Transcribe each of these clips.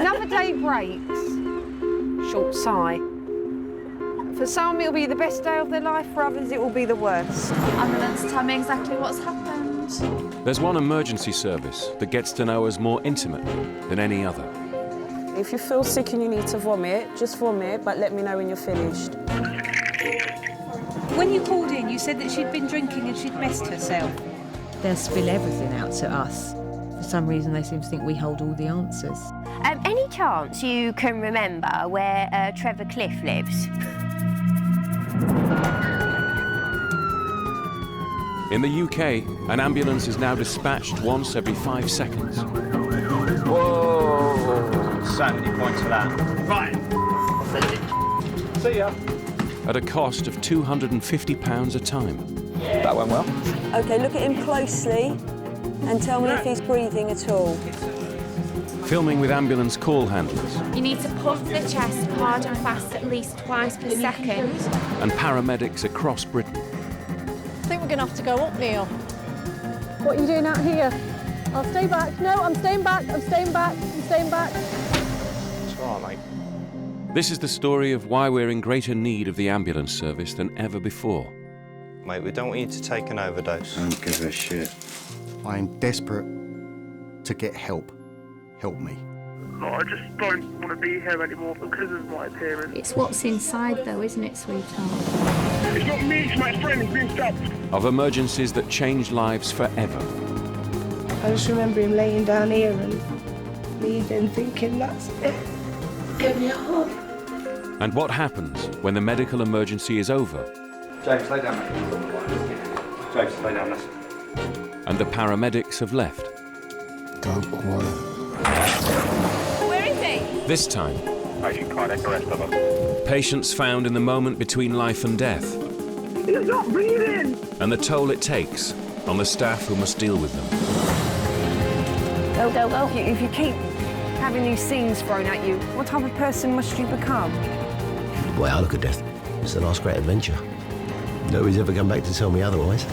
Another day breaks. Short sigh. For some, it'll be the best day of their life. For others, it will be the worst. Ambulance, tell me exactly what's happened. There's one emergency service that gets to know us more intimately than any other. If you feel sick and you need to vomit, just vomit, but let me know when you're finished. When you called in, you said that she'd been drinking and she'd messed herself. They'll spill everything out to us. For some reason, they seem to think we hold all the answers. Any chance you can remember where Trevor Cliff lives? In the UK, an ambulance is now dispatched once every 5 seconds. Whoa! So many points for that. Right. See ya. At a cost of £250 a time. That went well. OK, look at him closely and tell me if he's breathing at all. Filming with ambulance call handlers. You need to pump the chest hard and fast at least twice per second. And paramedics across Britain. I think we're going to have to go up, Neil. What are you doing out here? I'll stay back. No, I'm staying back. I'm staying back. I'm staying back. It's all right, mate. This is the story of why we're in greater need of the ambulance service than ever before. Mate, we don't want you to take an overdose. I don't give a shit. I am desperate to get help. Help me. No, I just don't want to be here anymore because of my appearance. It's what's inside, though, isn't it, sweetheart? It's not me, it's my friend who's been stabbed. Of emergencies that change lives forever. I just remember him laying down here and me then thinking, that's it. Give me a hug. And what happens when the medical emergency is over? James, lay down, mate. James, lay down, listen. And the paramedics have left. Don't worry. Where is he? This time, Patient cardiac arrest of him. patients found in the moment between life and death. He's not breathing! And the toll it takes on the staff who must deal with them. Go, go, go. If you keep having these scenes thrown at you, what type of person must you become? The way I look at death, it's the last great adventure. Nobody's ever come back to tell me otherwise.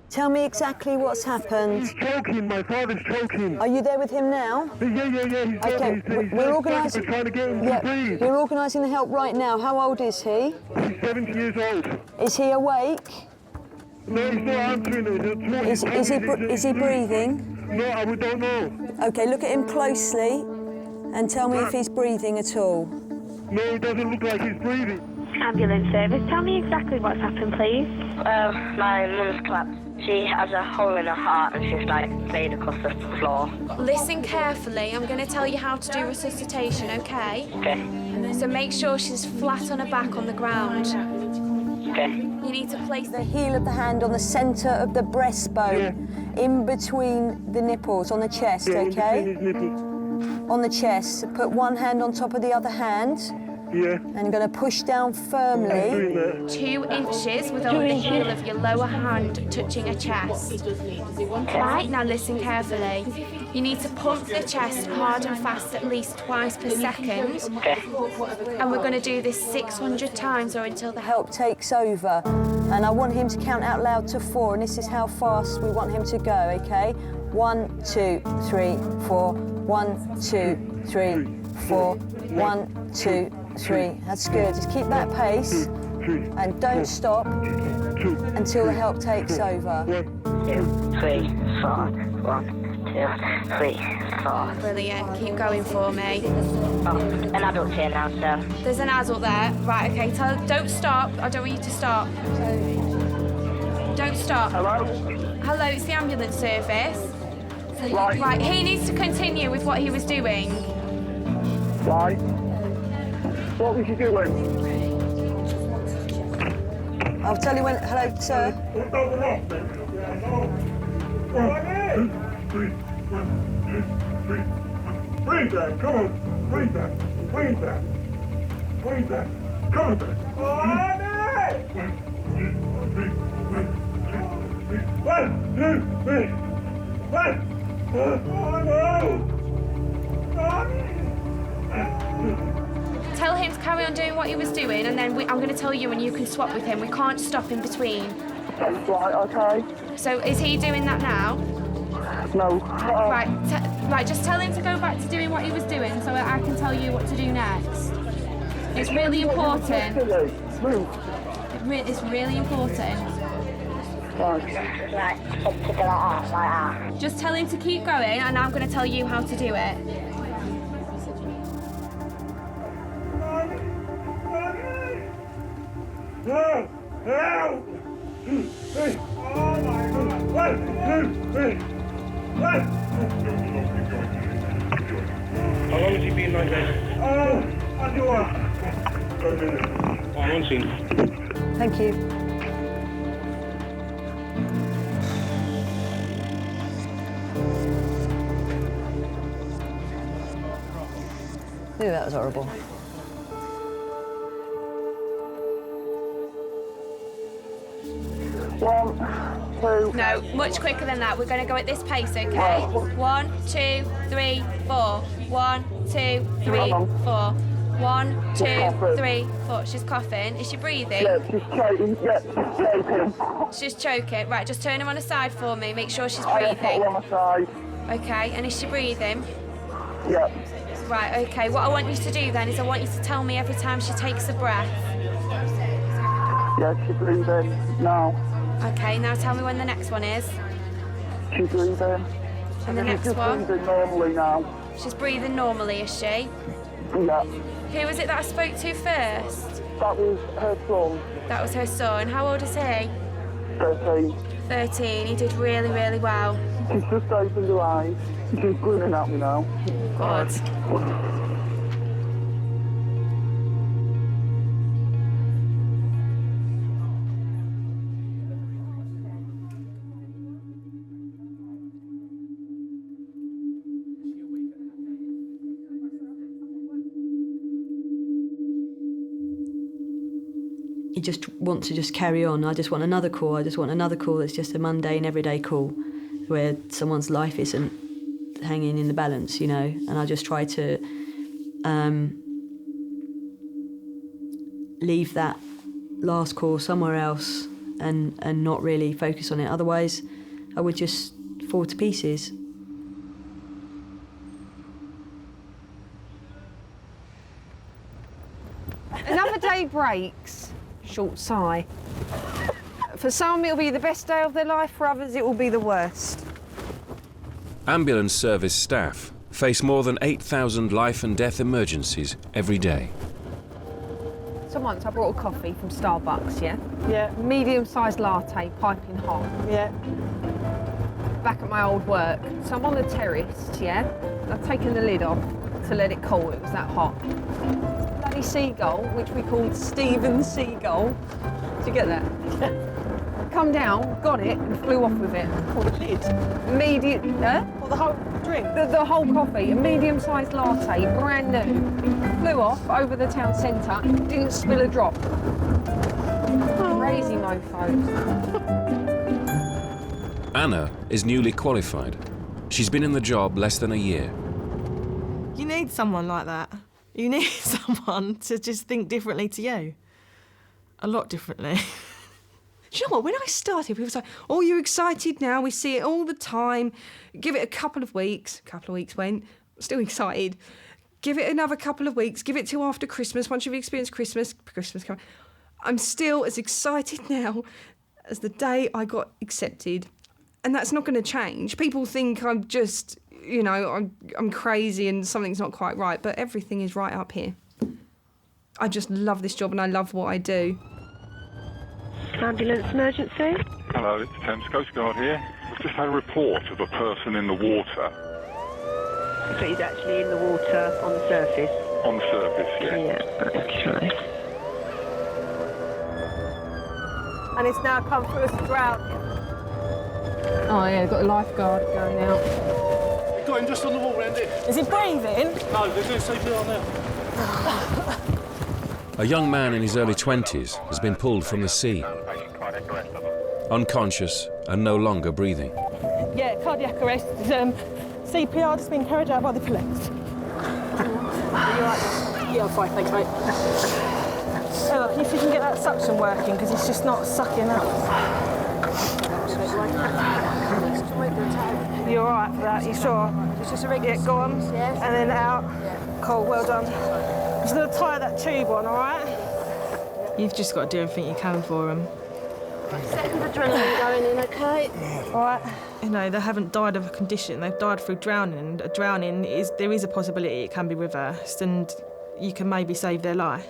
Tell me exactly what's happened. He's choking, my father's choking. Are you there with him now? Yeah. OK, we're organising... trying to get him to breathe. We're organising the help right now. How old is he? He's 70 years old. Is he awake? No, he's not answering it. Is he breathing? No, I don't know. OK, look at him closely and tell me if he's breathing at all. No, it doesn't look like he's breathing. Ambulance service, tell me exactly what's happened, please. My mum's collapsed. She has a hole in her heart and she's laid across the floor. Listen carefully. I'm going to tell you how to do resuscitation, OK? Okay. So make sure she's flat on her back on the ground. Okay. You need to place the heel of the hand on the centre of the breastbone, in between the nipples, on the chest, OK? On the chest. Put one hand on top of the other hand. Yeah. And I'm going to push down firmly. 2 inches with only the heel of your lower hand touching her chest. Right, now listen carefully. You need to pump the chest hard and fast at least twice per second. And we're going to do this 600 times or until the help takes over. And I want him to count out loud to 4, and this is how fast we want him to go, OK? 1, 2, 3, 4. 1, 2, 3, 4. 1, 2, 3. That's good. Just keep that pace and don't stop until the help takes over. 2, 3, 4. 1, 2, 3, 4. Brilliant. Keep going for me. Oh, an adult here now, so. There's an adult there. Right, OK. Don't stop. I don't want you to stop. Don't stop. Hello? Hello, it's the ambulance service. Right. He needs to continue with what he was doing. Right. What was you doing? I'll tell you when... Hello, sir. Breathe that, come on. Breathe that. Breathe that. Breathe that. Come on. One, two, three. One. Oh, no. carry on doing what he was doing, and then I'm going to tell you and you can swap with him. We can't stop in between. Right, okay. So is he doing that now? No. Right, just tell him to go back to doing what he was doing so I can tell you what to do next. It's really important. It's really important. Just tell him to keep going and I'm going to tell you how to do it. Help! Oh my God! How long has he been like that? I'm on scene. Thank you. Ooh, that was horrible. No, much quicker than that. We're going to go at this pace, okay? 1, 2, 3, 4. 1, 2, 3, 4. 1, 2, 3, 4. She's coughing. Is she breathing? Yeah, she's choking. Yeah, she's choking. She's choking. Right, just turn her on her side for me. Make sure she's I breathing. on my side. Okay, and is she breathing? Yeah. Right, okay. What I want you to do then is I want you to tell me every time she takes a breath. Yeah, she's breathing now. Okay, now tell me when the next one is. She's breathing. And the next she's one? breathing normally now. She's breathing normally, is she? Yeah. Who was it that I spoke to first? That was her son. That was her son. How old is he? 13. 13. He did really, really well. She's just opened her eyes. She's grinning at me now. Good. You just want to just carry on. I just want another call. I just want another call that's just a mundane, everyday call where someone's life isn't hanging in the balance, you know. And I just try to leave that last call somewhere else and not really focus on it. Otherwise, I would just fall to pieces. Another day breaks. Short sigh. For some, it'll be the best day of their life. For others, it will be the worst. Ambulance service staff face more than 8,000 life and death emergencies every day. So once I brought a coffee from Starbucks, yeah? Yeah. Medium-sized latte, piping hot. Yeah. Back at my old work. So I'm on the terrace, yeah? I've taken the lid off to let it cool, it was that hot. Bloody seagull, which we called Stephen Seagull. Did you get that? Come down, got it, and flew off with it. Or the lid? Or the whole drink? The whole coffee, a medium-sized latte, brand new. Flew off over the town centre, didn't spill a drop. Crazy mofos. Anna is newly qualified. She's been in the job less than a year. You need someone like that. You need someone to just think differently to you. A lot differently. Do you know what? When I started, people were like, oh, you're excited now. We see it all the time. Give it a couple of weeks. A couple of weeks went. Still excited. Give it another couple of weeks. Give it till after Christmas. Once you've experienced Christmas coming. I'm still as excited now as the day I got accepted. And that's not going to change. People think I'm just, you know, I'm crazy and something's not quite right, but everything is right up here. I just love this job and I love what I do. Ambulance emergency? Hello, it's Thames Coast Guard here. We've just had a report of a person in the water. So he's actually in the water on the surface? On the surface, yeah. Yeah, okay. And it's now come through as drowning. Oh yeah, got a lifeguard going out. Got him just on the wall, Andy. Is he breathing? No, they're doing CPR now. A young man in his early 20s has been pulled from the sea. Unconscious and no longer breathing. Yeah, cardiac arrest. CPR just been carried out by the police. Are you right? Yeah, I'm fine, thanks, mate. Oh, look, if you can get that suction working, because it's just not sucking up. You all right for that? You sure? It's just a regular. Yeah, go on. Yes. And then out. Yeah. Cool, well done. I'm just going to tie that tube on, all right? You've just got to do everything you can for them. Second adrenaline going in, okay? All right. You know, they haven't died of a condition. They've died through drowning. And drowning there is a possibility it can be reversed, and you can maybe save their life.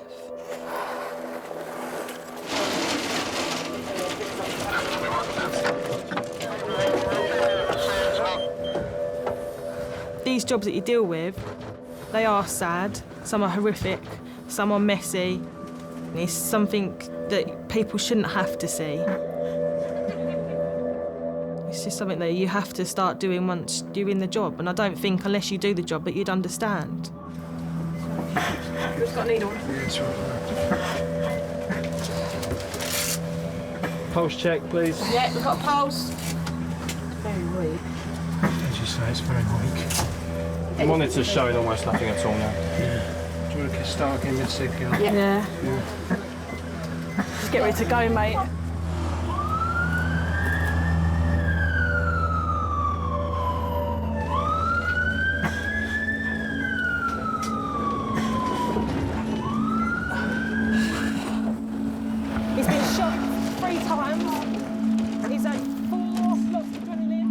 These jobs that you deal with, they are sad, some are horrific, some are messy. It's something that people shouldn't have to see. It's just something that you have to start doing once you're in the job, and I don't think unless you do the job that you'd understand. Who's got a needle? Pulse check, please. Yeah, we've got a pulse. Very weak. As you say, it's very weak. The monitor's showing almost nothing at all now. Yeah. Do you want to start again with Sig? Yeah. Just get ready to go, mate. He's been shot 3 times. He's had 4 lots of adrenaline.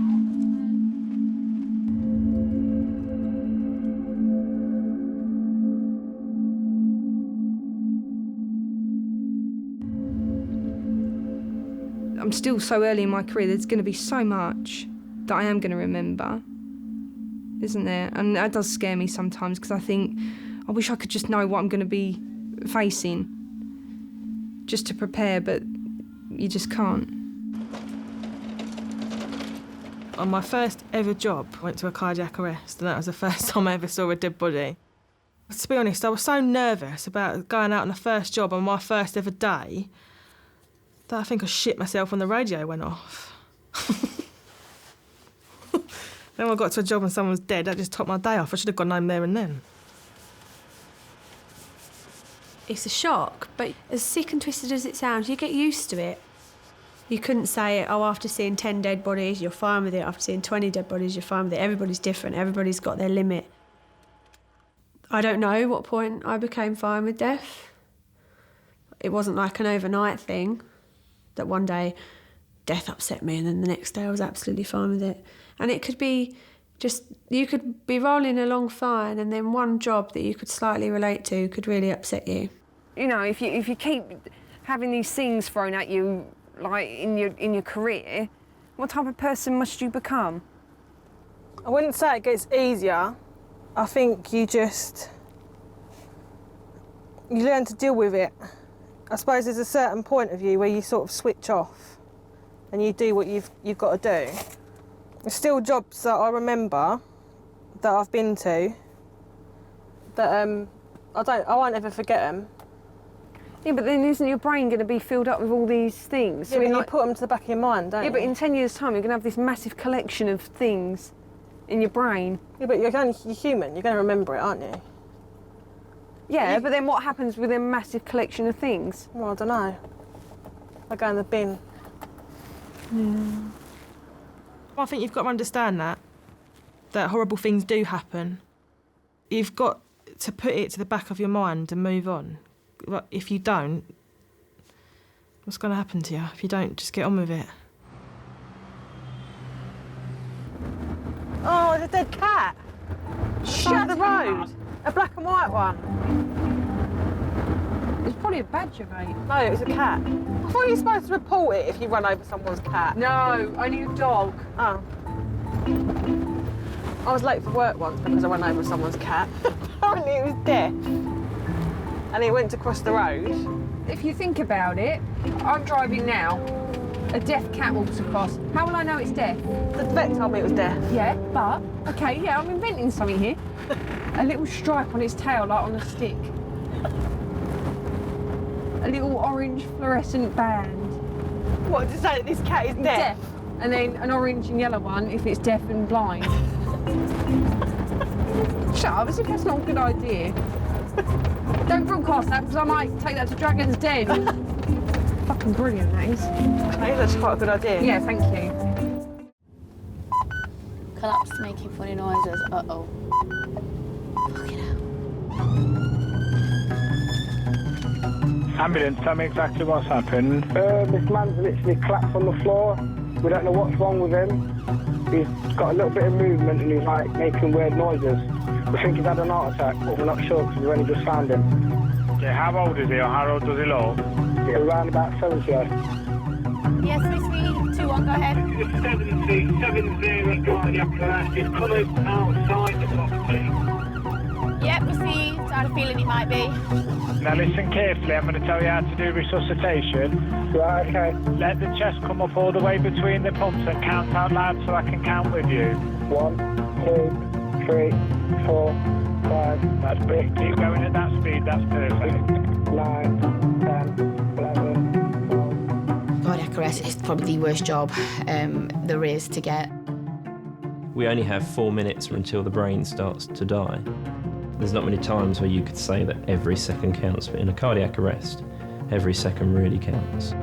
I'm still so early in my career, there's going to be so much that I am going to remember, isn't there? And that does scare me sometimes, because I think, I wish I could just know what I'm going to be facing, just to prepare, but you just can't. On my first ever job, I went to a cardiac arrest, and that was the first time I ever saw a dead body. To be honest, I was so nervous about going out on the first job on my first ever day that I think I shit myself when the radio went off. Then when I got to a job and someone was dead, that just topped my day off. I should have gone home there and then. It's a shock, but as sick and twisted as it sounds, you get used to it. You couldn't say, oh, after seeing 10 dead bodies, you're fine with it. After seeing 20 dead bodies, you're fine with it. Everybody's different. Everybody's got their limit. I don't know what point I became fine with death. It wasn't like an overnight thing, that one day death upset me and then the next day I was absolutely fine with it. And it could be just, you could be rolling along fine and then one job that you could slightly relate to could really upset you. You know, if you keep having these things thrown at you, like in your career, what type of person must you become? I wouldn't say it gets easier. I think you learn to deal with it. I suppose there's a certain point of you where you sort of switch off and you do what you've got to do. There's still jobs that I remember that I've been to that I won't ever forget them. Yeah, but then isn't your brain going to be filled up with all these things? Yeah, but you put them to the back of your mind, don't you? Yeah, but in 10 years' time, you're going to have this massive collection of things in your brain. Yeah, but you're human. You're going to remember it, aren't you? Yeah, but then what happens with a massive collection of things? Well, I don't know. I go in the bin. Yeah. I think you've got to understand that horrible things do happen. You've got to put it to the back of your mind and move on. If you don't, what's going to happen to you? If you don't, just get on with it. Oh, it's a dead cat. Shut the road. A black and white one. It's probably a badger, mate. No, it was a cat. I thought you were supposed to report it if you run over someone's cat. No, only a dog. Oh. I was late for work once because I ran over someone's cat. Apparently it was deaf. And it went to cross the road. If you think about it, I'm driving now. A deaf cat walks across. How will I know it's deaf? The vet told me it was deaf. Yeah, but, okay, yeah, I'm inventing something here. A little stripe on its tail, like on a stick. A little orange fluorescent band. What, to say that this cat is deaf? And then an orange and yellow one if it's deaf and blind. Shut up, as if that's not a good idea. Don't broadcast that because I might take that to Dragon's Den. Fucking brilliant, that is. I think that's quite a good idea. Yeah, thank you. Collapsed, making funny noises. Uh-oh. Ambulance, tell me exactly what's happened. This man's literally collapsed on the floor. We don't know what's wrong with him. He's got a little bit of movement and he's like making weird noises. We think he's had an heart attack, but we're not sure because we've only just found him. Yeah, how old is he or how old does he look? Yeah, around about 70 odd. Yes, 3-2-1, go ahead. 70 cardiac arrest. He's coming outside the property. Yep, received. I had a feeling it might be. Now listen carefully, I'm going to tell you how to do resuscitation. Right, okay. Let the chest come up all the way between the pumps and count out loud so I can count with you. 1, 2, 3, 4, 5. That's big. Keep going at that speed, that's perfect. 9, 10, 11. Cardiac arrest is probably the worst job there is to get. We only have 4 minutes until the brain starts to die. There's not many times where you could say that every second counts, but in a cardiac arrest, every second really counts.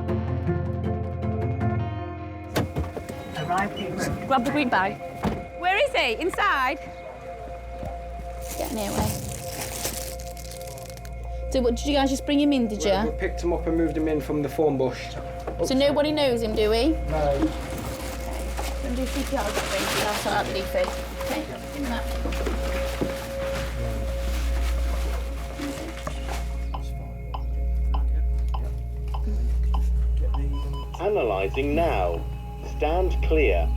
Grab the green bag. Where is he? Inside? Get in here, way. So what, did you guys just bring him in, did you? We picked him up and moved him in from the thorn bush. So nobody knows him, do we? No. Okay. Then do CPR, I'll sort out the leafy. Okay, give me that. Analysing now. Stand clear.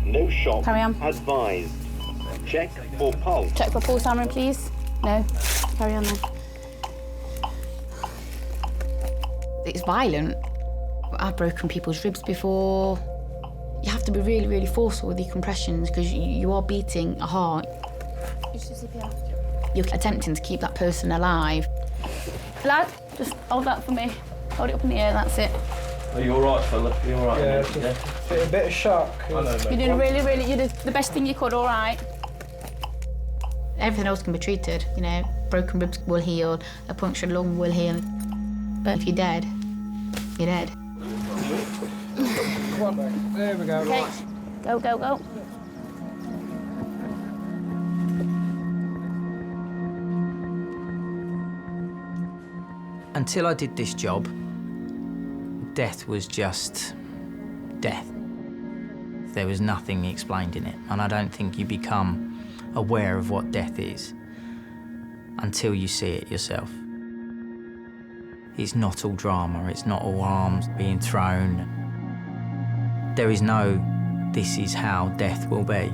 No shock Carry on. advised. Check for pulse. Check for pulse, Cameron, please. No. Carry on then. It's violent. I've broken people's ribs before. You have to be really, really forceful with your compressions because you are beating a heart. You're attempting to keep that person alive. Lad, just hold that for me. Hold it up in the air, that's it. Are you all right, fella? Are you all right? Yeah, just a bit of shock. I know, mate. You're doing really, you did the best thing you could, all right. Everything else can be treated, you know. Broken ribs will heal, a punctured lung will heal. But if you're dead, you're dead. Come on, mate. There we go. Okay, Right. go, go, go. Until I did this job, death was just death. There was nothing explained in it, and I don't think you become aware of what death is until you see it yourself. It's not all drama, it's not all arms being thrown. There is no, this is how death will be.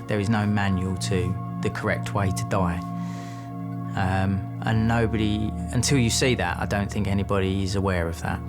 There is no manual to the correct way to die. And nobody, until you see that, I don't think anybody is aware of that.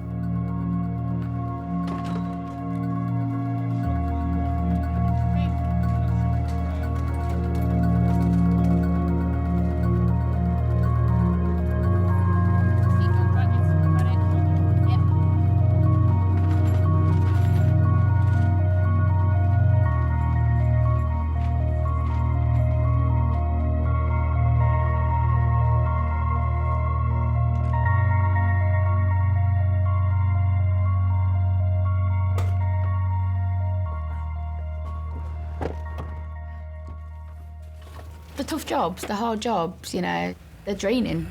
The tough jobs, the hard jobs, you know, they're draining.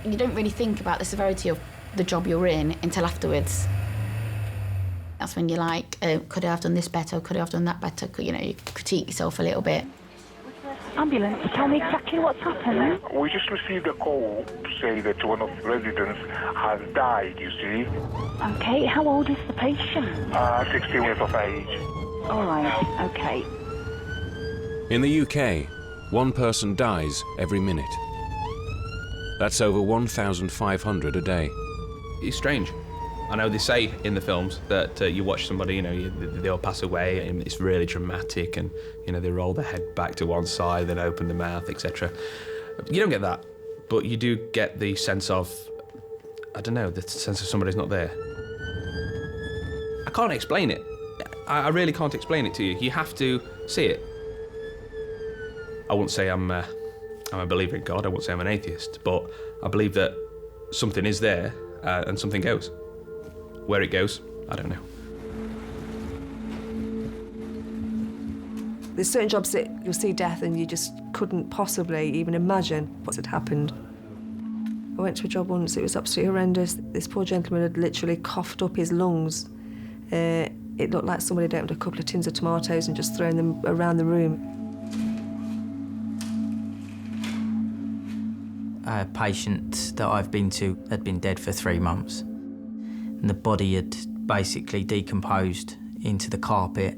And you don't really think about the severity of the job you're in until afterwards. That's when you're like, could I have done this better? Could I have done that better? You know, you critique yourself a little bit. Ambulance, tell me exactly what's happened. We just received a call to say that one of the residents has died, you see. Okay, how old is the patient? 16 years of age. All right, okay. In the UK, one person dies every minute. That's over 1,500 a day. It's strange. I know they say in the films that you watch somebody, you know, they'll pass away and it's really dramatic and, you know, they roll their head back to one side, then open their mouth, etc. You don't get that, but you do get the sense of, I don't know, the sense of somebody's not there. I can't explain it. I really can't explain it to you. You have to see it. I won't say I'm a believer in God, I won't say I'm an atheist, but I believe that something is there and something goes. Where it goes, I don't know. There's certain jobs that you'll see death and you just couldn't possibly even imagine what had happened. I went to a job once, it was absolutely horrendous. This poor gentleman had literally coughed up his lungs. It looked like somebody had opened a couple of tins of tomatoes and just thrown them around the room. A patient that I've been to had been dead for 3 months. And the body had basically decomposed into the carpet,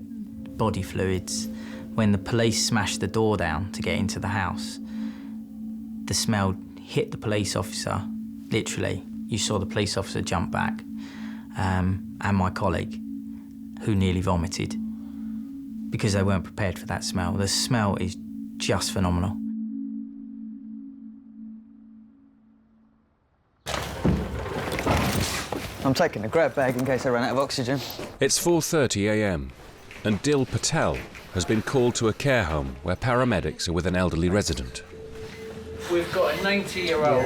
body fluids. When the police smashed the door down to get into the house, the smell hit the police officer. Literally, you saw the police officer jump back, and my colleague, who nearly vomited, because they weren't prepared for that smell. The smell is just phenomenal. I'm taking a grab bag in case I run out of oxygen. It's 4:30 a.m. and Dil Patel has been called to a care home where paramedics are with an elderly resident. We've got a 90-year-old.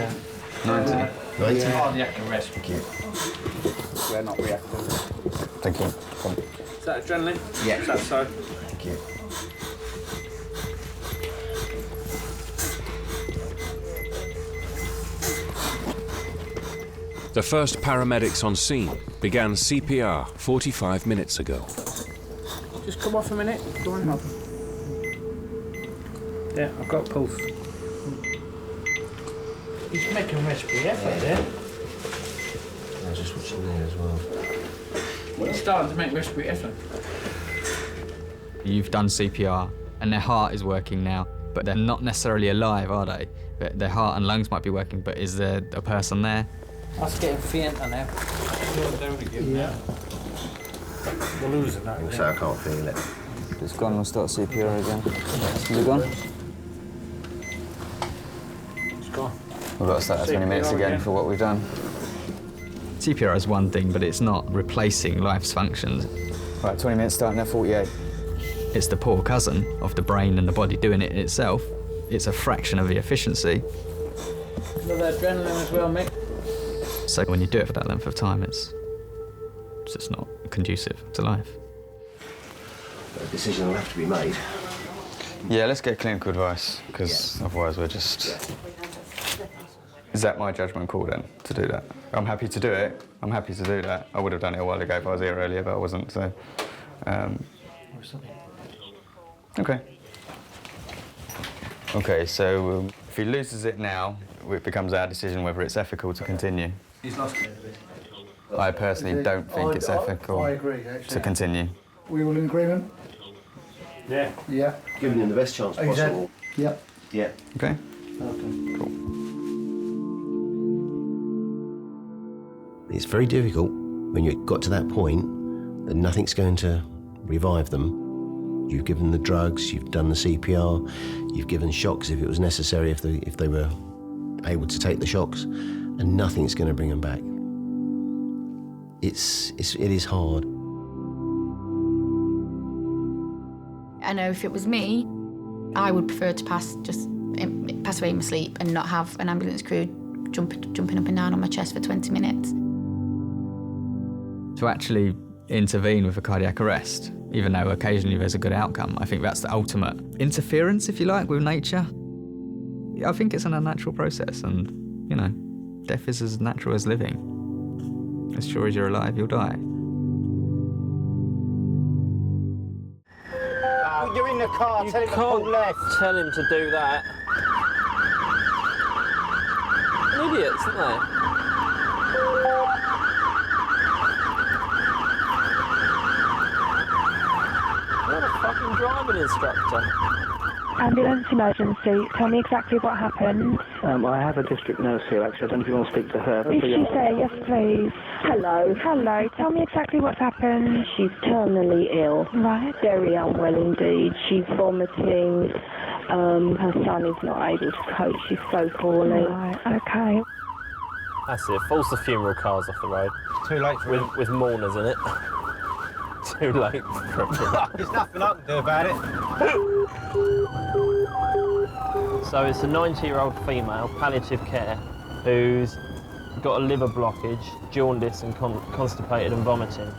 90? Cardiac arrest. Thank you. We're not reacting. Thank you. Is that adrenaline? Yeah. Is that so? Thank you. The first paramedics on scene began CPR 45 minutes ago. Just come off a minute. Go on, Rob. Yeah, I've got a pulse. He's making respiratory effort there. I was just watching there as well. He's starting to make respiratory effort. You've done CPR and their heart is working now, but they're not necessarily alive, are they? Their heart and lungs might be working, but is there a person there? That's getting fainter now. Yeah. We're losing that. So I can't feel it. It's gone, we'll start CPR again. Is it gone? It's gone. We've got to start at 20 minutes again for what we've done. CPR is one thing, but it's not replacing life's functions. Right, 20 minutes starting at 48. It's the poor cousin of the brain and the body doing it in itself. It's a fraction of the efficiency. Another adrenaline as well, mate. So when you do it for that length of time, it's just not conducive to life. A decision will have to be made. Yeah, let's get clinical advice, because otherwise we're just... Is that my judgment call then, to do that? I'm happy to do it. I'm happy to do that. I would have done it a while ago if I was here earlier, but I wasn't, so... OK. OK, so if he loses it now, it becomes our decision whether it's ethical to continue. He's lost it. I personally don't think it's ethical to continue. We all in agreement? Yeah. Yeah. Giving him the best chance possible. Yep. Yeah. OK. Okay. Cool. It's very difficult when you've got to that point that nothing's going to revive them. You've given the drugs, you've done the CPR, you've given shocks if it was necessary, if they were able to take the shocks, and nothing's going to bring them back. It is hard. I know if it was me, I would prefer to pass away in my sleep and not have an ambulance crew jumping up and down on my chest for 20 minutes. To actually intervene with a cardiac arrest, even though occasionally there's a good outcome, I think that's the ultimate interference, if you like, with nature. I think it's an unnatural process, and, you know, death is as natural as living. As sure as you're alive, you'll die. You're in the car, tell him to pull left. Tell him to do that. Idiots, aren't they? What a fucking driving instructor. Ambulance emergency. Tell me exactly what happened. I have a district nurse here, actually. I don't know if you want to speak to her. Is she there? Yes, please. Hello. Hello. Tell me exactly what's happened. She's terminally ill. Right. Very unwell indeed. She's vomiting. Her son is not able to cope. She's so poorly. Right. Okay. That's it. Falls the funeral cars off the road. Too late for it. With mourners in it. Too late for it. There's nothing I can do about it. So it's a 90-year-old female, palliative care, who's got a liver blockage, jaundice and constipated and vomiting.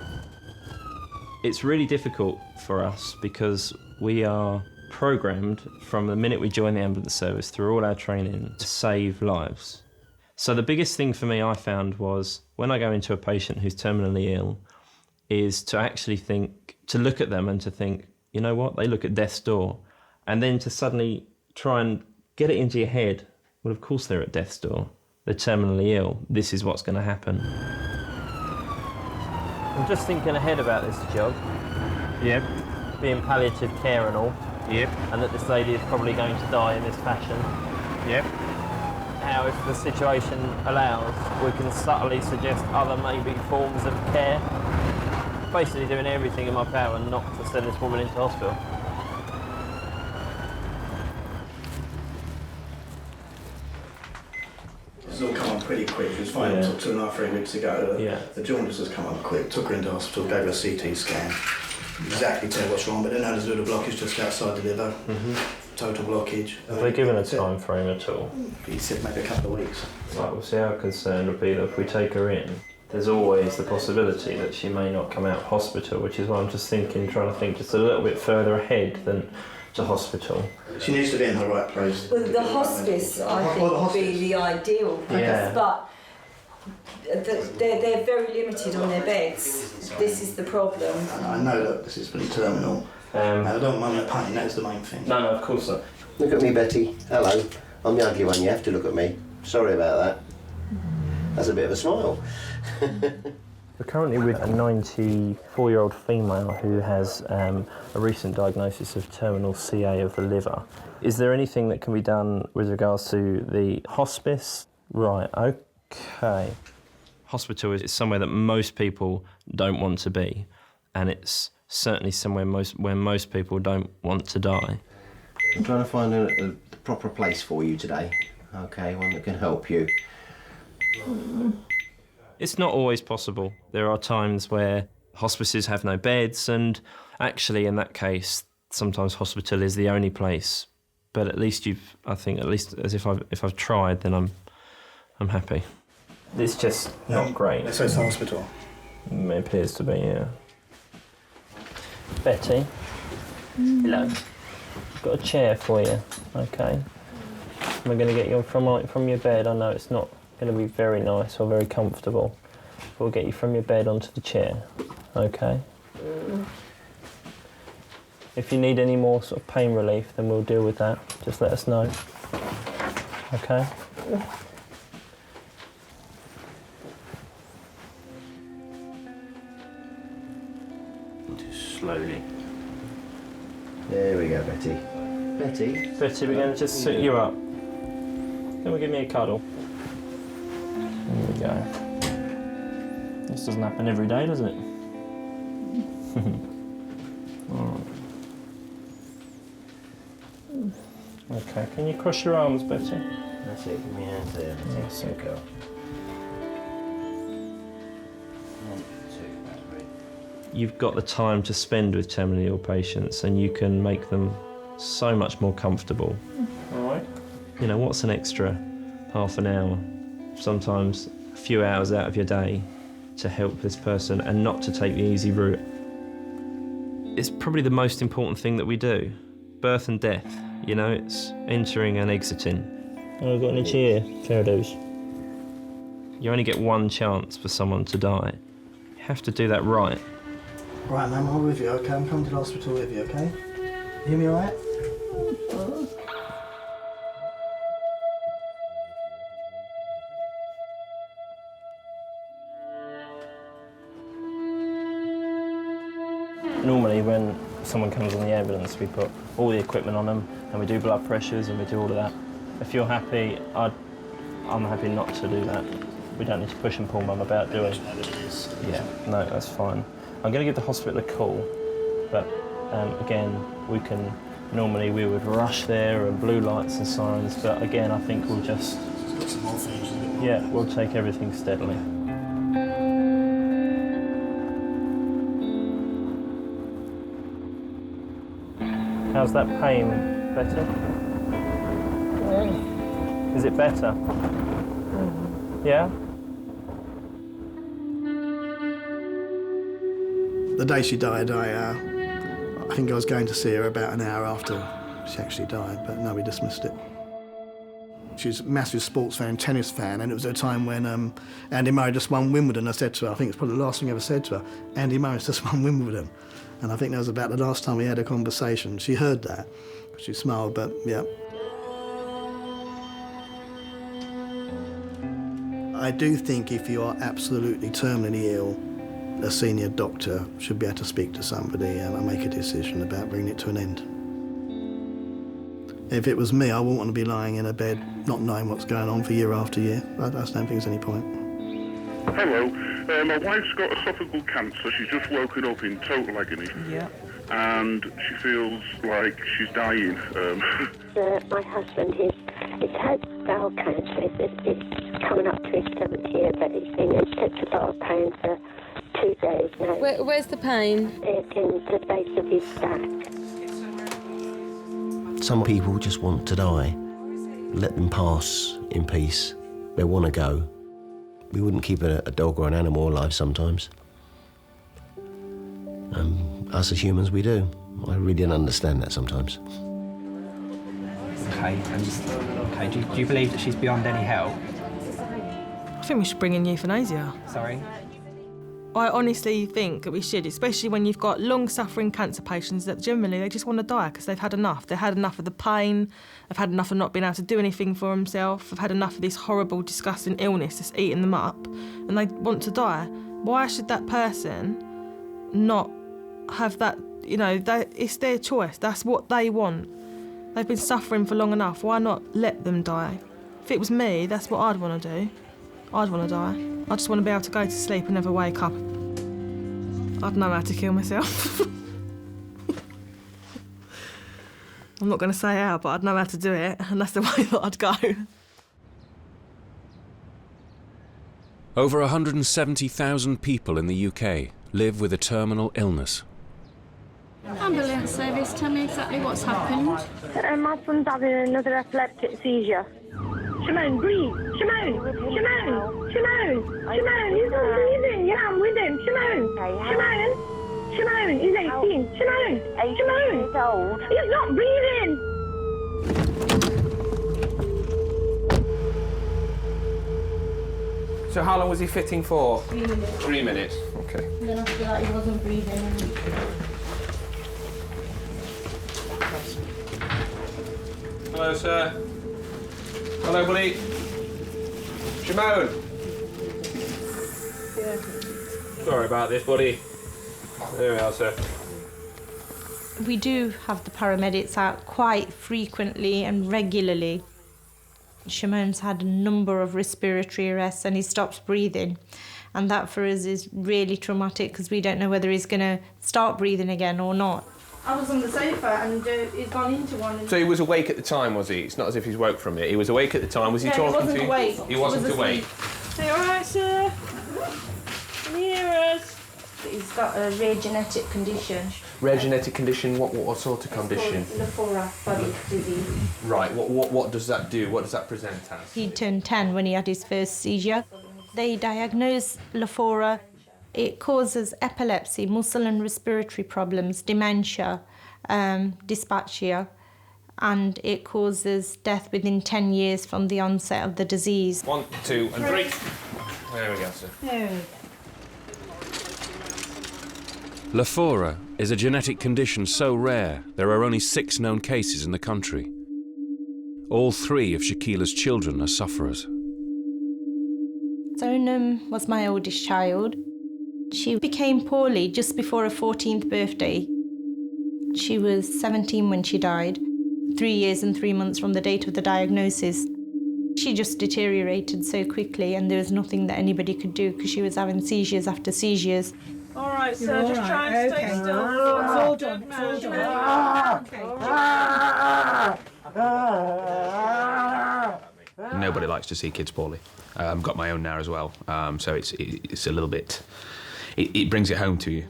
It's really difficult for us because we are programmed from the minute we join the ambulance service through all our training to save lives. So the biggest thing for me I found was when I go into a patient who's terminally ill is to actually think, to look at them and to think, you know what, they look at death's door, and then to suddenly try and get it into your head, well, of course they're at death's door. They're terminally ill. This is what's going to happen. I'm just thinking ahead about this job. Yep. Being palliative care and all. Yep. And that this lady is probably going to die in this fashion. Yep. How, if the situation allows, we can subtly suggest other maybe forms of care. Basically doing everything in my power not to send this woman into hospital. It's all come on pretty quick. It was fine until 2.5, 3 weeks ago. The jaundice has come on quick. Took her into hospital, gave her a CT scan. Exactly tell what's wrong, but then there's a little blockage just outside the liver. Total blockage. Have they given a time frame at all? He said maybe a couple of weeks. Right, we'll see. Our concern would be that if we take her in, there's always the possibility that she may not come out of hospital, which is why I'm just thinking, trying to think just a little bit further ahead than to hospital. She needs to be in the right place. Well, the hospice, I think, would be the ideal place, but they're very limited on their beds. This is the problem. I know that this is pretty terminal. I don't mind that pain, that's the main thing. No, of course not. Look at me, Betty. Hello. I'm the ugly one, you have to look at me. Sorry about that. That's a bit of a smile. We're currently with a 94-year-old female who has a recent diagnosis of terminal CA of the liver. Is there anything that can be done with regards to the hospice? Right, okay. Hospital is somewhere that most people don't want to be, and it's certainly somewhere where most people don't want to die. I'm trying to find the proper place for you today. Okay, one that can help you. It's not always possible. There are times where hospices have no beds, and actually in that case, sometimes hospital is the only place. But at least I think as if I've tried, then I'm happy. It's just not great. So it's the hospital? It appears to be, yeah. Betty, hello. I've got a chair for you, okay? We're going to get you from your bed. I know it's not going to be very nice or very comfortable. We'll get you from your bed onto the chair, okay? If you need any more sort of pain relief, then we'll deal with that. Just let us know, okay? Just slowly. There we go, Betty. Betty, we're going to just sit you up. Can we give me a cuddle? There we go. This doesn't happen every day, does it? All right. Okay, can you cross your arms, Betty? That's it, give me a hand there. That's it. Go. You've got the time to spend with terminally ill patients, and you can make them so much more comfortable. All right. You know, what's an extra half an hour, sometimes a few hours out of your day to help this person and not to take the easy route? It's probably the most important thing that we do. Birth and death, you know, it's entering and exiting. Oh, I've got an itch here, fair dues. You only get one chance for someone to die. You have to do that right. Right, ma'am, I'm with you, okay? I'm coming to the hospital with you, okay? You hear me all right? Normally when someone comes on the ambulance, we put all the equipment on them and we do blood pressures and we do all of that. If you're happy, I'm happy not to do that. We don't need to push and pull mum about doing. Yeah, no, that's fine. I'm going to give the hospital a call, but again, normally we would rush there and blue lights and sirens, but again, I think we'll just, yeah, we'll take everything steadily. How's that pain, Betty? Is it better? Yeah? The day she died, I think I was going to see her about an hour after she actually died, but no, we dismissed it. She was a massive sports fan, tennis fan, and it was at a time when Andy Murray just won Wimbledon. I said to her, I think it's probably the last thing I ever said to her, Andy Murray's just won Wimbledon. And I think that was about the last time we had a conversation. She heard that. She smiled, but yeah. I do think if you are absolutely terminally ill, a senior doctor should be able to speak to somebody and make a decision about bringing it to an end. If it was me, I wouldn't want to be lying in a bed not knowing what's going on for year after year. I don't think there's any point. Hello, my wife's got esophageal cancer. She's just woken up in total agony. Yeah. And she feels like she's dying. My husband, he's had bowel cancer. It's coming up to his 7th year, but he's been in such a lot of pain for 2 days now. Where's the pain? It's in the base of his back. Some people just want to die. Let them pass in peace. They want to go. We wouldn't keep a dog or an animal alive sometimes. Us as humans, we do. I really don't understand that sometimes. Okay, do you believe that she's beyond any help? I think we should bring in euthanasia. Sorry? I honestly think that we should, especially when you've got long-suffering cancer patients that generally they just want to die because they've had enough. They've had enough of the pain, they've had enough of not being able to do anything for themselves, they've had enough of this horrible, disgusting illness that's eating them up, and they want to die. Why should that person not have that, it's their choice, that's what they want. They've been suffering for long enough, why not let them die? If it was me, that's what I'd want to do. I'd want to die. I just want to be able to go to sleep and never wake up. I'd know how to kill myself. I'm not going to say how, but I'd know how to do it, and that's the way that I'd go. Over 170,000 people in the UK live with a terminal illness. Ambulance service, tell me exactly what's happened. My son's having another epileptic seizure. Shimon, breathe. Shimon, he's not breathing. Yeah, I'm with him. Shimon, he's 18. Shimon, 18 years old. He's not breathing. So how long was he fitting for? 3 minutes. 3 minutes, okay. And then after that he wasn't breathing. Hello, sir. Hello, buddy. Shimon. Yeah. Sorry about this, buddy. There we are, sir. We do have the paramedics out quite frequently and regularly. Shimon's had a number of respiratory arrests and he stops breathing. And that for us is really traumatic because we don't know whether he's going to start breathing again or not. I was on the sofa and he's gone into one. So he was awake at the time, was he? It's not as if he's woke from it. He was awake at the time. Was he talking to you? Awake. He wasn't awake. Hey, all right, sir? Can you hear us? He's got a rare genetic condition. Rare genetic condition? What sort of condition? Lafora body disease. Right. What does that do? What does that present as? He turned 10 when he had his first seizure. They diagnosed Lafora. It causes epilepsy, muscle and respiratory problems, dementia, dyspepsia, and it causes death within 10 years from the onset of the disease. 1, 2, and 3. There we go, sir. Lafora is a genetic condition so rare there are only 6 known cases in the country. All 3 of Shakila's children are sufferers. Sonam was my oldest child. She became poorly just before her 14th birthday. She was 17 when she died, 3 years and 3 months from the date of the diagnosis. She just deteriorated so quickly and there was nothing that anybody could do because she was having seizures after seizures. All right, sir, just try and stay still. It's all done. Nobody likes to see kids poorly. I've got my own now as well, so it's a little bit... It brings it home to you.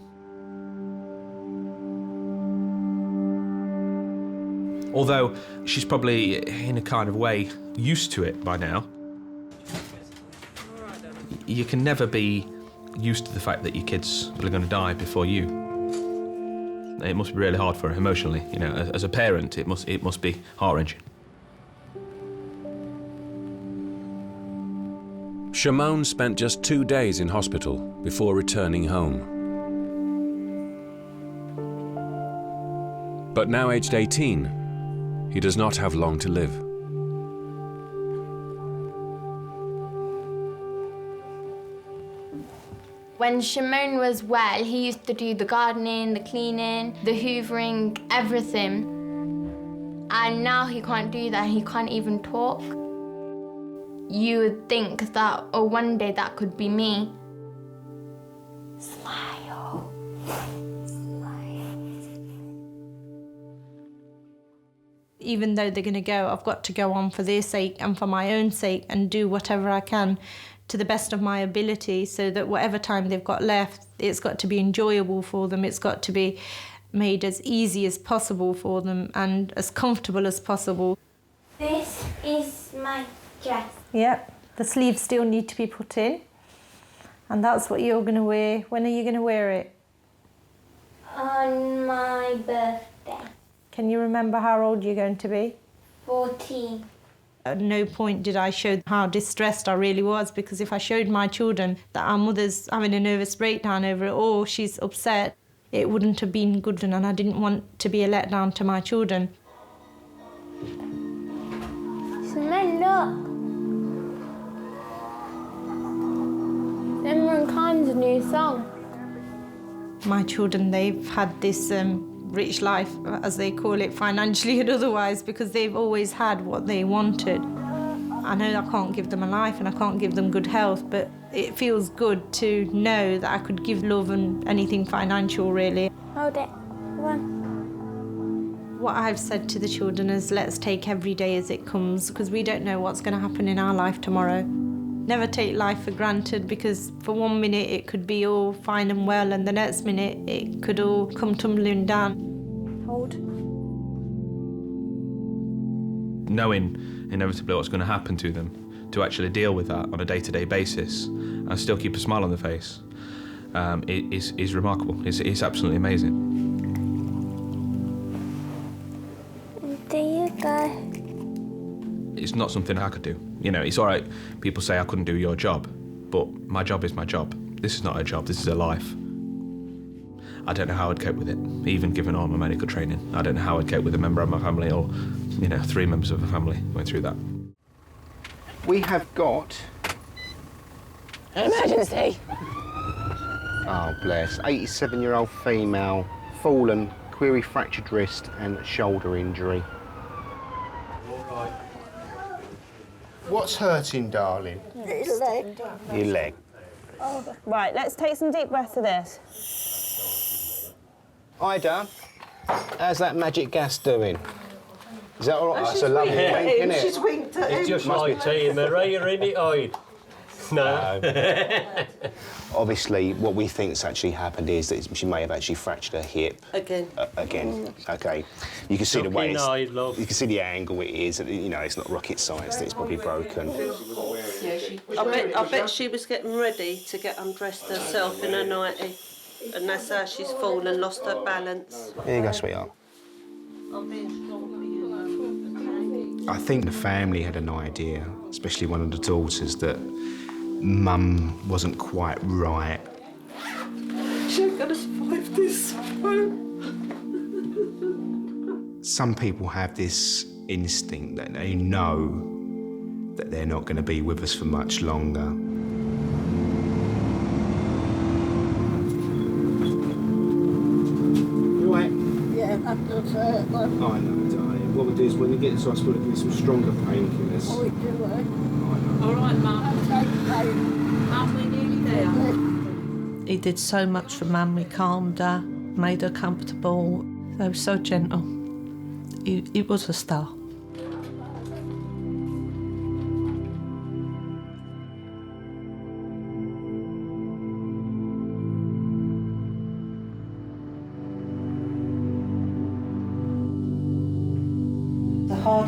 Although she's probably, in a kind of way, used to it by now. You can never be used to the fact that your kids are going to die before you. It must be really hard for her emotionally. You know, as a parent, it must be heart-wrenching. Shimon spent just 2 days in hospital before returning home. But now aged 18, he does not have long to live. When Shimon was well, he used to do the gardening, the cleaning, the hoovering, everything. And now he can't do that, he can't even talk. You would think that, oh, one day that could be me. Smile. Even though they're going to go, I've got to go on for their sake and for my own sake and do whatever I can to the best of my ability, so that whatever time they've got left, it's got to be enjoyable for them. It's got to be made as easy as possible for them and as comfortable as possible. This is my dress. Yep, the sleeves still need to be put in, and that's what you're going to wear. When are you going to wear it? On my birthday. Can you remember how old you're going to be? 14. At no point did I show how distressed I really was, because if I showed my children that our mother's having a nervous breakdown over it or she's upset, it wouldn't have been good, and I didn't want to be a letdown to my children. Smell, look. Imran Khan's new song. My children, they've had this rich life, as they call it, financially and otherwise, because they've always had what they wanted. I know I can't give them a life and I can't give them good health, but it feels good to know that I could give love and anything financial, really. Hold it. One. What I've said to the children is, let's take every day as it comes, because we don't know what's going to happen in our life tomorrow. Never take life for granted, because for 1 minute it could be all fine and well, and the next minute it could all come tumbling down. Hold. Knowing inevitably what's going to happen to them, to actually deal with that on a day-to-day basis and still keep a smile on their face is remarkable. It's absolutely amazing. There you go. It's not something I could do. You know, it's all right, people say I couldn't do your job, but my job is my job. This is not a job, this is a life. I don't know how I'd cope with it, even given all my medical training. I don't know how I'd cope with a member of my family, or, you know, 3 members of a family going through that. We have got... Emergency! Oh, bless. 87-year-old female, fallen, query fractured wrist and shoulder injury. What's hurting, darling? Your leg. Your leg. Oh. Right, let's take some deep breaths of this. Ida, how's that magic gas doing? Is that all right? That's a lovely wink, isn't it? She's winked at him. It's just like Tia Maria in it, Ida. No. Obviously, what we think's actually happened is that she may have actually fractured her hip. Again. Again. Okay. You can see the way Eye, love. you can see the angle it is. You know, it's not rocket science that it's probably broken. I bet she was getting ready to get undressed herself in her nightie, and that's how she's fallen and lost her balance. Here you go, sweetheart. I think the family had an idea, especially one of the daughters, that Mum wasn't quite right. She ain't gonna survive this. Some people have this instinct that they know that they're not going to be with us for much longer. You all right? Yeah, I'm just hurt. Oh, I know, darling. What we do is when you get to the hospital, give you some stronger painkillers. Oh, we do, All right, Mum. Mum, we're nearly there. He did so much for Mum. He calmed her, made her comfortable. They were so gentle. He was a star.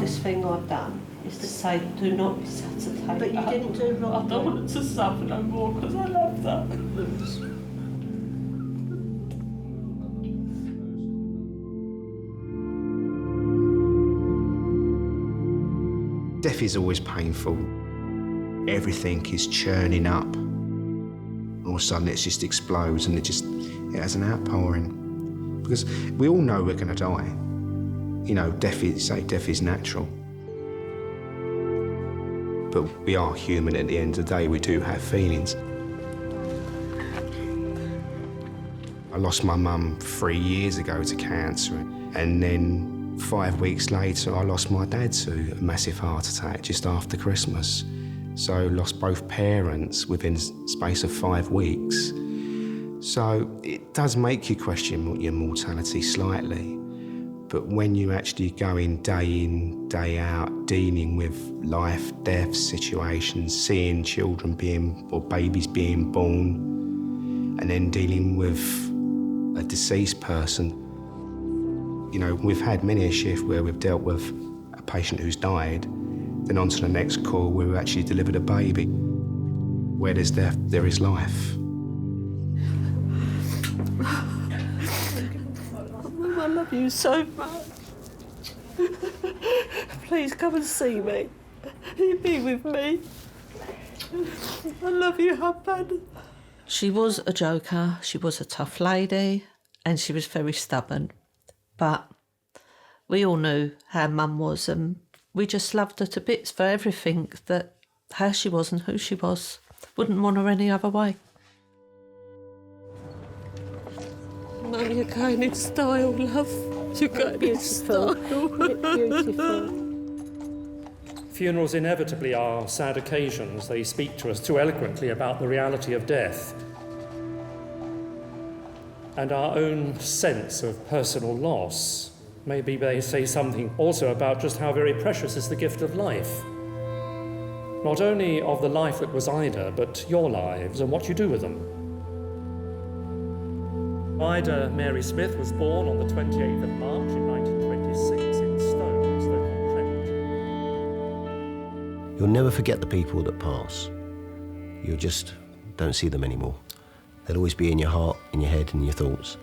hardest thing I've done is to say, do not resuscitate. But you didn't do wrong. I don't want her to suffer no more because I love her. Death is always painful. Everything is churning up. All of a sudden it just explodes and it has an outpouring. Because we all know we're going to die. You know, death is natural. But we are human at the end of the day, we do have feelings. I lost my mum 3 years ago to cancer, and then 5 weeks later I lost my dad to a massive heart attack just after Christmas. So lost both parents within the space of 5 weeks. So it does make you question your mortality slightly. But when you actually go in, day out, dealing with life, death situations, seeing children or babies being born, and then dealing with a deceased person. You know, we've had many a shift where we've dealt with a patient who's died, then on to the next call where we've actually delivered a baby. Where there's death, there is life. I love you so much. Please come and see me. You be with me. I love you, husband. She was a joker, she was a tough lady, and she was very stubborn. But we all knew how Mum was, and we just loved her to bits for everything, that how she was and who she was. Wouldn't want her any other way. Mum, you're going in style, love. You're going in style. Beautiful. Funerals inevitably are sad occasions. They speak to us too eloquently about the reality of death. And our own sense of personal loss. Maybe they say something also about just how very precious is the gift of life. Not only of the life that was Ida, but your lives and what you do with them. Ida Mary Smith was born on the 28th of March in 1926 in Stowe, Stoke-on-Trent. You'll never forget the people that pass. You just don't see them anymore. They'll always be in your heart, in your head, and your thoughts.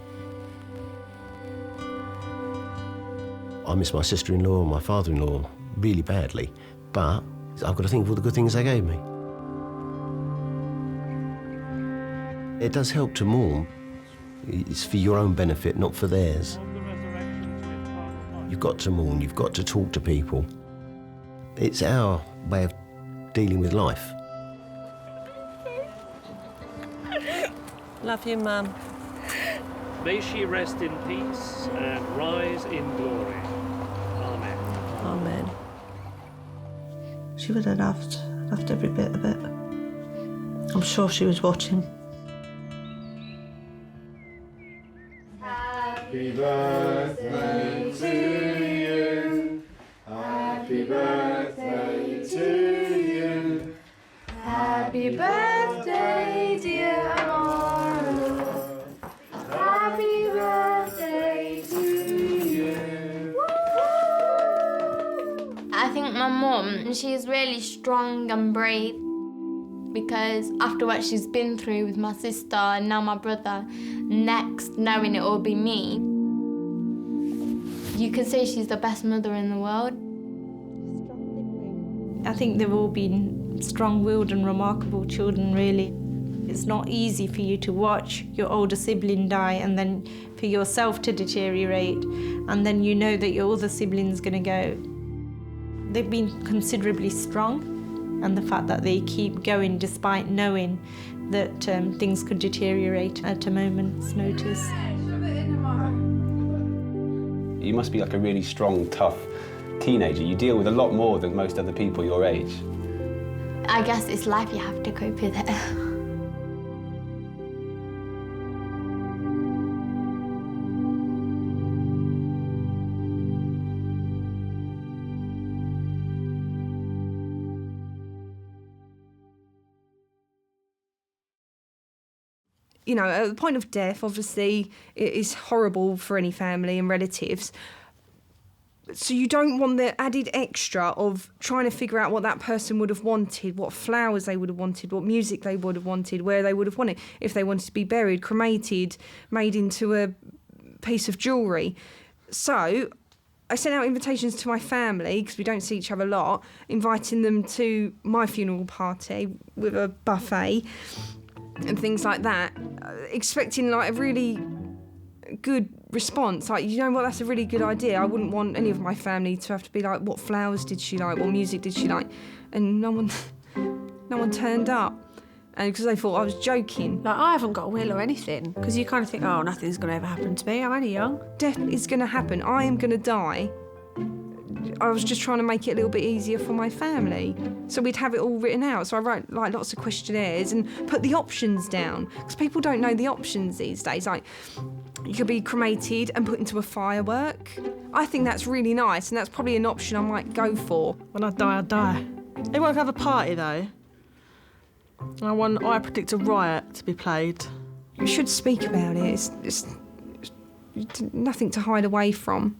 I miss my sister-in-law and my father-in-law really badly, but I've got to think of all the good things they gave me. It does help to mourn. It's for your own benefit, not for theirs. You've got to mourn, you've got to talk to people. It's our way of dealing with life. Love you, Mum. May she rest in peace and rise in glory. Amen. Amen. She would have loved every bit of it. I'm sure she was watching. Happy birthday to you. Happy birthday to you. Happy birthday, dear Amor. Happy birthday to you. I think my mum, she's really strong and brave, because after what she's been through with my sister and now my brother, next knowing it will be me, you could say she's the best mother in the world. I think they've all been strong-willed and remarkable children, really. It's not easy for you to watch your older sibling die and then for yourself to deteriorate, and then you know that your other sibling's going to go. They've been considerably strong, and the fact that they keep going despite knowing that things could deteriorate at a moment's notice. You must be like a really strong, tough teenager. You deal with a lot more than most other people your age. I guess it's life, you have to cope with it. You know, at the point of death, obviously, it is horrible for any family and relatives. So you don't want the added extra of trying to figure out what that person would have wanted, what flowers they would have wanted, what music they would have wanted, where they would have wanted, if they wanted to be buried, cremated, made into a piece of jewellery. So I sent out invitations to my family, because we don't see each other a lot, inviting them to my funeral party with a buffet and things like that, expecting like a really good response. Like, you know what, that's a really good idea. I wouldn't want any of my family to have to be like, what flowers did she like, what music did she like? And no one turned up. And because they thought I was joking. Like, I haven't got a will or anything, because you kind of think, oh, nothing's going to ever happen to me, I'm only young. Death is going to happen. I am going to die. I was just trying to make it a little bit easier for my family. So we'd have it all written out. So I wrote like lots of questionnaires and put the options down, because people don't know the options these days. Like, you could be cremated and put into a firework. I think that's really nice, and that's probably an option I might go for. When I die, I die. They won't have a party though. I predict a riot to be played. You should speak about it. It's nothing to hide away from.